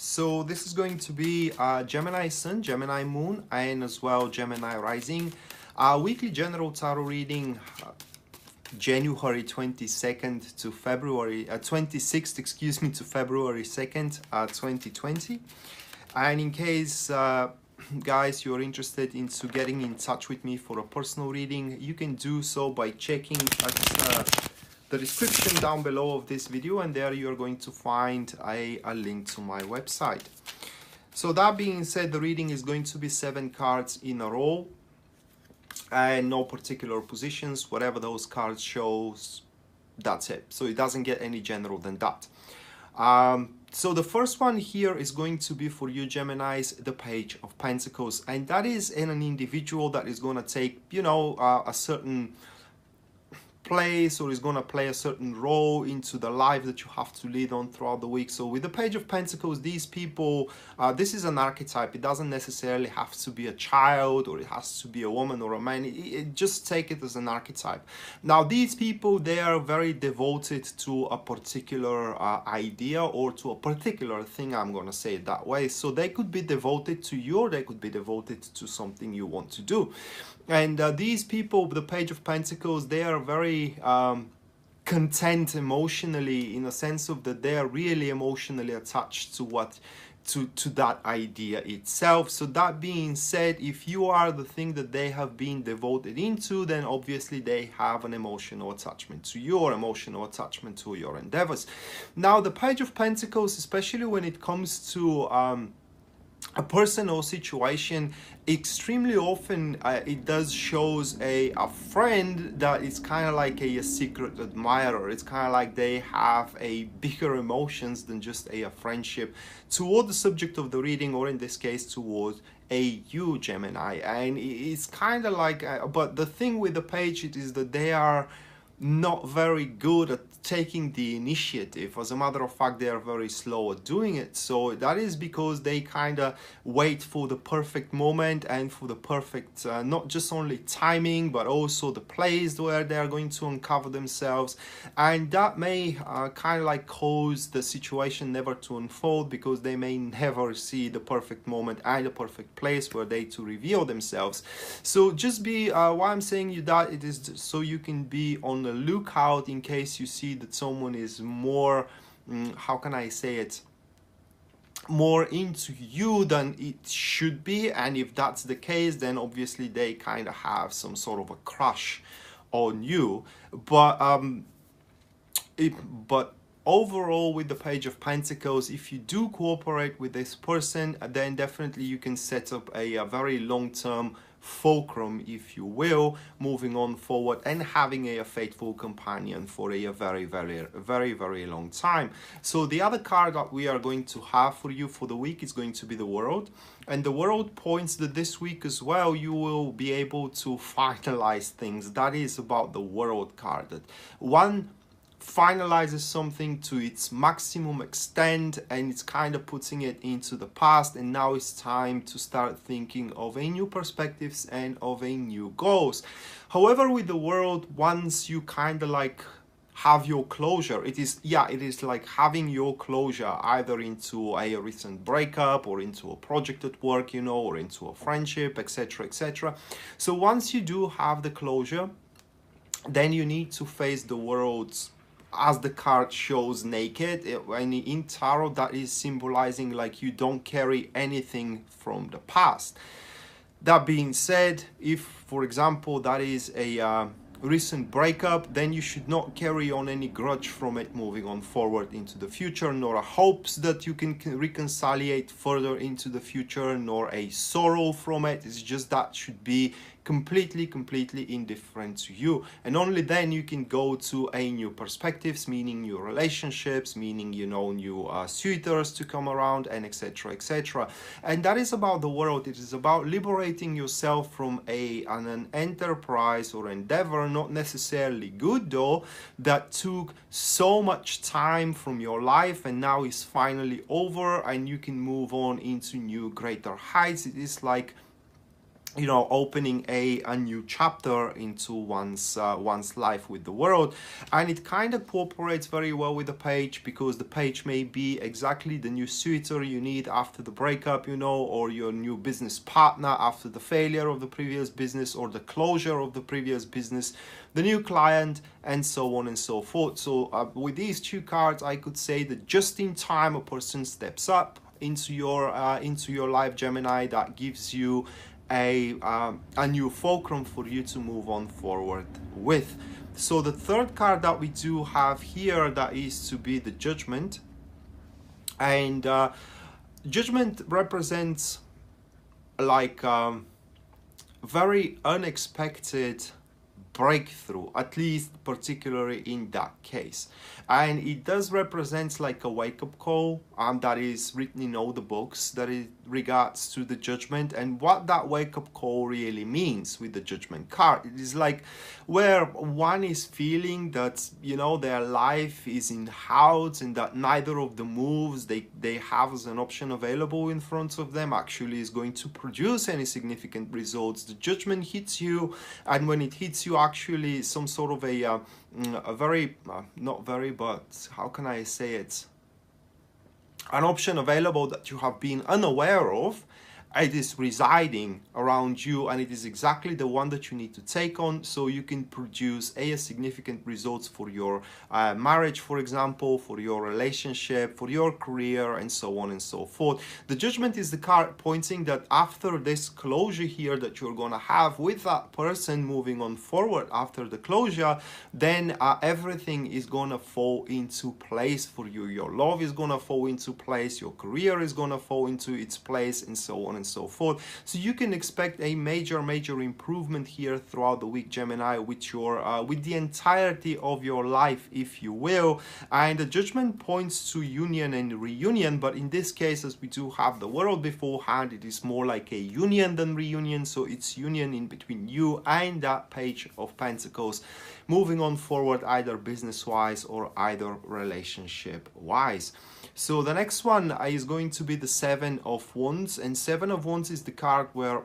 So this is going to be Gemini Sun, Gemini Moon, and as well Gemini Rising. Weekly general tarot reading, January 22nd to February 26th, excuse me, to February 2nd, 2020. And in case guys you're interested into getting in touch with me for a personal reading, you can do so by checking the description down below of this video, and there you're going to find a link to my website. So that being said, the reading is going to be 7 cards in a row and no particular positions. Whatever those cards shows, that's it. So it doesn't get any general than that. So the first one here is going to be for you Geminis, the Page of Pentacles, and that is in an individual that is going to take, you know, a certain place, or is going to play a certain role into the life that you have to lead on throughout the week. So with the Page of Pentacles, these people, this is an archetype. It doesn't necessarily have to be a child, or it has to be a woman or a man. Just take it as an archetype. Now these people, they are very devoted to a particular idea, or to a particular thing, I'm going to say it that way. So they could be devoted to you, or they could be devoted to something you want to do. And these people, the Page of Pentacles, they are very content emotionally, in a sense of that they are really emotionally attached to that idea itself. So that being said, if you are the thing that they have been devoted into, then obviously they have an emotional attachment to you, or emotional attachment to your endeavors. Now the Page of Pentacles, especially when it comes to a person or situation, extremely often it does shows a friend that is kind of like a secret admirer. It's kind of like they have a bigger emotions than just a friendship toward the subject of the reading, or in this case towards you Gemini. And it's kind of like but the thing with the page, it is that they are not very good at taking the initiative. As a matter of fact, they are very slow at doing it. So that is because they kind of wait for the perfect moment, and for the perfect not just only timing, but also the place where they are going to uncover themselves. And that may kind of like cause the situation never to unfold, because they may never see the perfect moment and the perfect place where they to reveal themselves. So just be why I'm saying you that, it is so you can be on the lookout in case you see that someone is more how can I say it, more into you than it should be. And if that's the case, then obviously they kind of have some sort of a crush on you. But overall, with the Page of Pentacles, if you do cooperate with this person, then definitely you can set up a very long-term fulcrum, if you will, moving on forward and having a faithful companion for a very long time. So the other card that we are going to have for you for the week is going to be the World. And the World points that this week as well you will be able to finalize things. That is about the World card, that one finalizes something to its maximum extent, and it's kind of putting it into the past, and now it's time to start thinking of a new perspectives and of a new goals. However, with the World, once you kind of like have your closure, it is like having your closure either into a recent breakup, or into a project at work, you know, or into a friendship, etc, etc. So once you do have the closure, then you need to face the world's, as the card shows, naked. And in tarot, that is symbolizing like you don't carry anything from the past. That being said, if for example that is a recent breakup, then you should not carry on any grudge from it moving on forward into the future, nor a hopes that you can reconciliate further into the future, nor a sorrow from it. It's just that should be completely indifferent to you, and only then you can go to a new perspectives, meaning new relationships, meaning, you know, new suitors to come around, and etc etc. And that is about the World. It is about liberating yourself from an enterprise or endeavor, not necessarily good though, that took so much time from your life and now is finally over, and you can move on into new greater heights. It is like you know, opening a new chapter into one's life with the world. And it kind of cooperates very well with the page, because the page may be exactly the new suitor you need after the breakup, you know, or your new business partner after the failure of the previous business or the closure of the previous business, the new client, and so on and so forth. So with these two cards, I could say that just in time a person steps up into your life, Gemini, that gives you a new fulcrum for you to move on forward with. So the third card that we do have here, that is to be the Judgment. And Judgment represents like very unexpected breakthrough, at least particularly in that case. And it does represent like a wake-up call that is written in all the books that it regards to the Judgment. And what that wake-up call really means with the Judgment card, it is like where one is feeling that, you know, their life is in doubt, and that neither of the moves they have as an option available in front of them actually is going to produce any significant results. The Judgment hits you, and when it hits you, actually some sort of a very not very, but how can I say it, an option available that you have been unaware of, it is residing around you, and it is exactly the one that you need to take on, so you can produce a significant results for your marriage, for example, for your relationship, for your career, and so on and so forth. The Judgment is the card pointing that after this closure here that you're gonna have with that person, moving on forward after the closure, then everything is gonna fall into place for you. Your love is gonna fall into place, your career is gonna fall into its place, and so on and so forth. So you can expect a major improvement here throughout the week, Gemini, with your with the entirety of your life, if you will. And the Judgment points to union and reunion, but in this case, as we do have the World beforehand, it is more like a union than reunion. So it's union in between you and that Page of Pentacles, moving on forward, either business wise or either relationship wise. So the next one is going to be the Seven of Wands, and Seven of Wands is the card where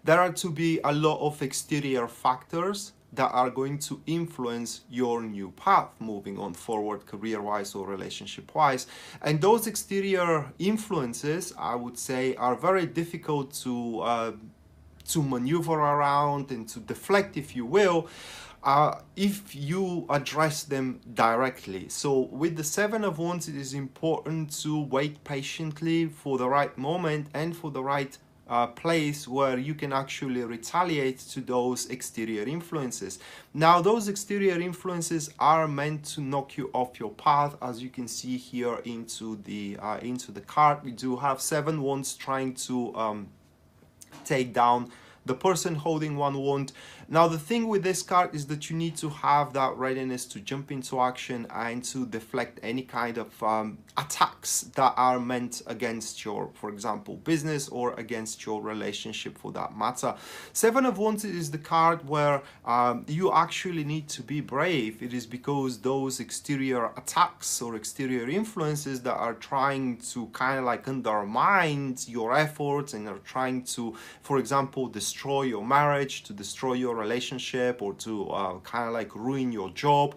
there are to be a lot of exterior factors that are going to influence your new path moving on forward, career-wise or relationship-wise. And those exterior influences, I would say, are very difficult to maneuver around and to deflect, if you will, if you address them directly. So with the Seven of Wands, it is important to wait patiently for the right moment and for the right place where you can actually retaliate to those exterior influences. Now, those exterior influences are meant to knock you off your path, as you can see here into the card. We do have Seven Wands trying to take down the person holding one wand. Now, the thing with this card is that you need to have that readiness to jump into action and to deflect any kind of attacks that are meant against your, for example, business or against your relationship for that matter. Seven of Wands is the card where you actually need to be brave. It is because those exterior attacks or exterior influences that are trying to kind of like undermine your efforts and are trying to, for example, destroy your marriage, to destroy your relationship, or to kind of like ruin your job,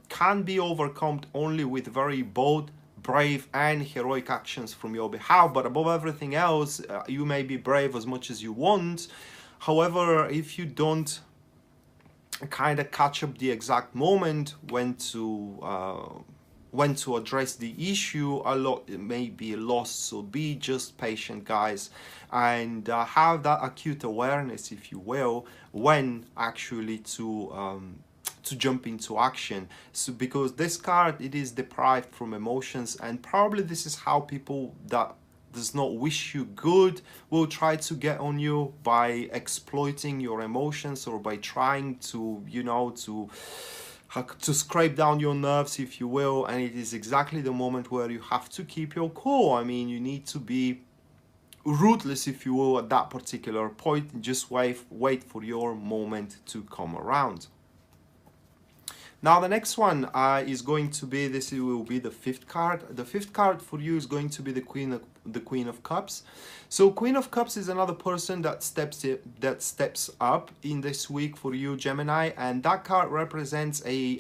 can be overcome only with very bold, brave and heroic actions from your behalf. But above everything else, you may be brave as much as you want. However, if you don't kind of catch up the exact moment when to address the issue, a lot may be lost. So be just patient, guys, and have that acute awareness, if you will, when actually to jump into action. So because this card, it is deprived from emotions, and probably this is how people that does not wish you good will try to get on you, by exploiting your emotions or by trying to, you know, to scrape down your nerves, if you will. And it is exactly the moment where you have to keep your cool. I mean, you need to be ruthless, if you will, at that particular point. Just wait for your moment to come around. Now the next one is going to be, this will be the fifth card. The fifth card for you is going to be the Queen of Cups. So Queen of Cups is another person that steps up in this week for you, Gemini, and that card represents a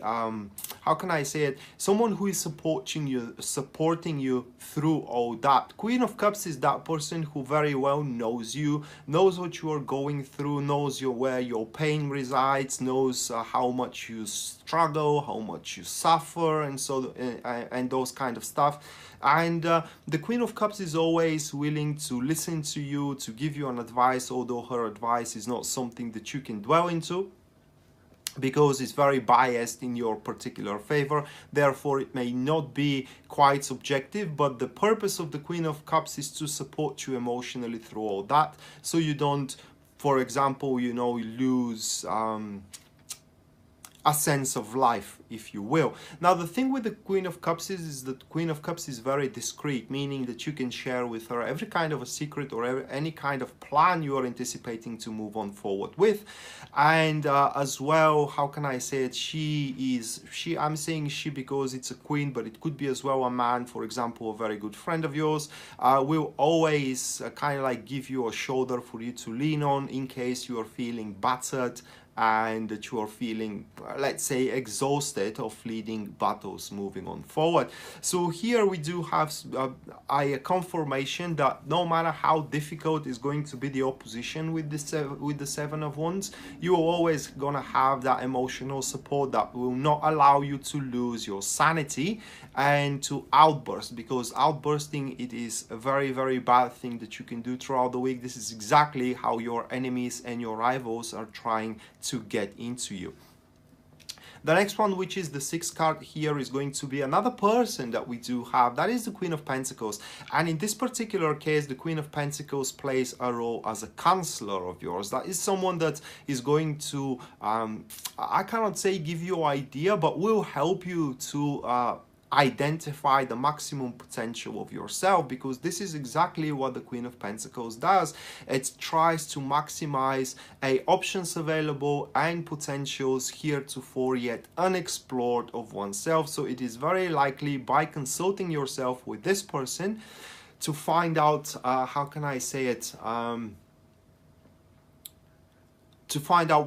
how can I say it, someone who is supporting you through all that. Queen of Cups is that person who very well knows you, knows what you are going through, knows where your pain resides, knows how much you struggle, how much you suffer, and so and those kind of stuff. And the Queen of Cups is always willing to listen to you, to give you an advice, although her advice is not something that you can dwell into, because it's very biased in your particular favor. Therefore, it may not be quite subjective, but the purpose of the Queen of Cups is to support you emotionally through all that, so you don't, for example, you know, lose a sense of life, if you will. Now, the thing with the Queen of Cups is that the Queen of Cups is very discreet, meaning that you can share with her every kind of a secret or any kind of plan you are anticipating to move on forward with. And as well, how can I say it, I'm saying she because it's a queen, but it could be as well a man, for example, a very good friend of yours, will always kind of like give you a shoulder for you to lean on in case you are feeling battered and that you are feeling, let's say, exhausted of leading battles moving on forward. So here we do have a confirmation that no matter how difficult is going to be the opposition with the Seven of Wands, you are always gonna have that emotional support that will not allow you to lose your sanity and to outburst, because outbursting, it is a very, very bad thing that you can do throughout the week. This is exactly how your enemies and your rivals are trying to get into you. The next one, which is the sixth card here, is going to be another person that we do have. That is the Queen of Pentacles. And in this particular case, the Queen of Pentacles plays a role as a counselor of yours. That is someone that is going to, I cannot say give you an idea, but will help you to identify the maximum potential of yourself, because this is exactly what the Queen of Pentacles does. It tries to maximize options available and potentials heretofore yet unexplored of oneself. So it is very likely by consulting yourself with this person to find out, how can I say it, to find out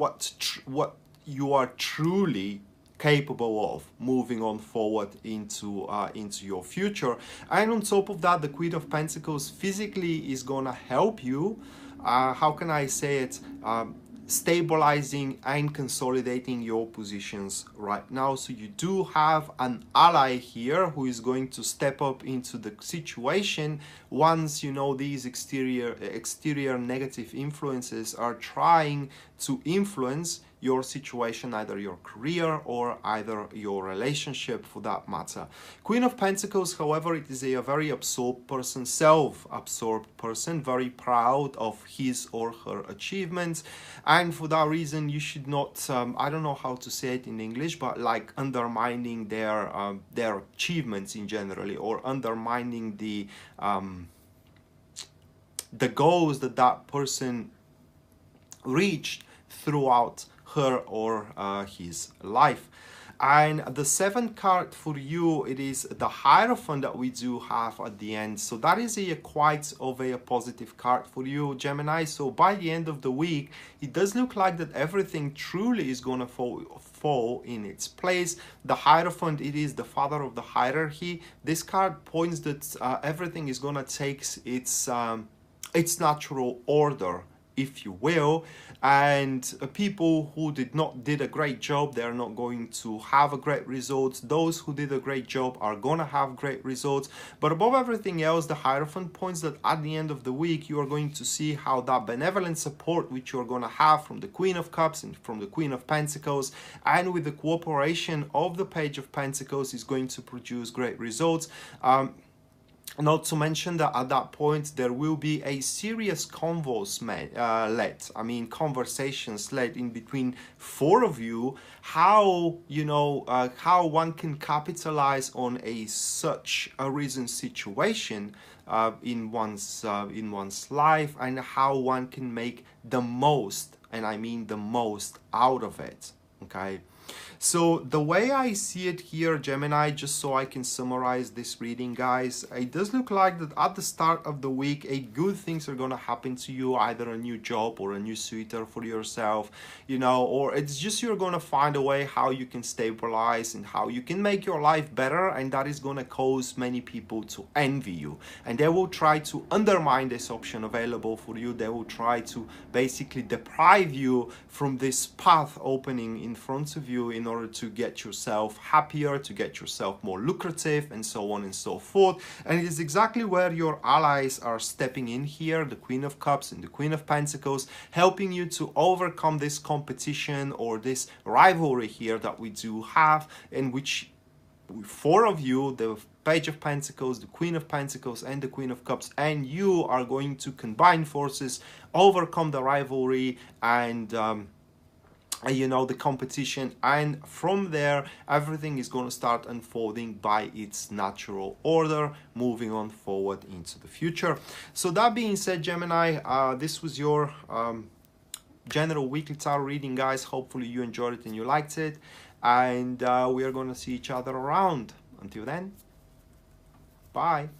what you are truly capable of moving on forward into your future. And on top of that, the Queen of Pentacles physically is gonna help you, how can I say it, stabilizing and consolidating your positions right now. So you do have an ally here who is going to step up into the situation once, you know, these exterior negative influences are trying to influence your situation, either your career or either your relationship for that matter. Queen of Pentacles, however, it is a very absorbed person, self-absorbed person, very proud of his or her achievements, and for that reason you should not, I don't know how to say it in English, but like undermining their achievements in generally, or undermining the goals that person reached throughout her or his life. And the seventh card for you, it is the Hierophant that we do have at the end. So that is quite of a positive card for you, Gemini. So by the end of the week, it does look like that everything truly is going to fall in its place. The Hierophant, it is the father of the hierarchy. This card points that everything is going to take its natural order, if you will, and people who did a great job, they're not going to have a great results. Those who did a great job are gonna have great results. But above everything else, the Hierophant points that at the end of the week you are going to see how that benevolent support which you're gonna have from the Queen of Cups and from the Queen of Pentacles, and with the cooperation of the Page of Pentacles, is going to produce great results. Not to mention that at that point there will be a serious conversations led in between four of you, how, you know, how one can capitalize on such a recent situation in one's life, and how one can make the most, and I mean the most, out of it. Okay, So the way I see it here, Gemini, just so I can summarize this reading, guys, it does look like that at the start of the week, good things are going to happen to you, either a new job or a new suitor for yourself, you know, or it's just you're going to find a way how you can stabilize and how you can make your life better, and that is going to cause many people to envy you, and they will try to undermine this option available for you. They will try to basically deprive you from this path opening in front of you in order to get yourself happier, to get yourself more lucrative, and so on and so forth. And it is exactly where your allies are stepping in here, the Queen of Cups and the Queen of Pentacles, helping you to overcome this competition or this rivalry here that we do have, in which four of you, the Page of Pentacles, the Queen of Pentacles, and the Queen of Cups, and you are going to combine forces, overcome the rivalry and you know, the competition, and from there everything is going to start unfolding by its natural order, moving on forward into the future. So that being said, Gemini, this was your general weekly tarot reading, guys. Hopefully you enjoyed it and you liked it, and we are going to see each other around. Until then, bye.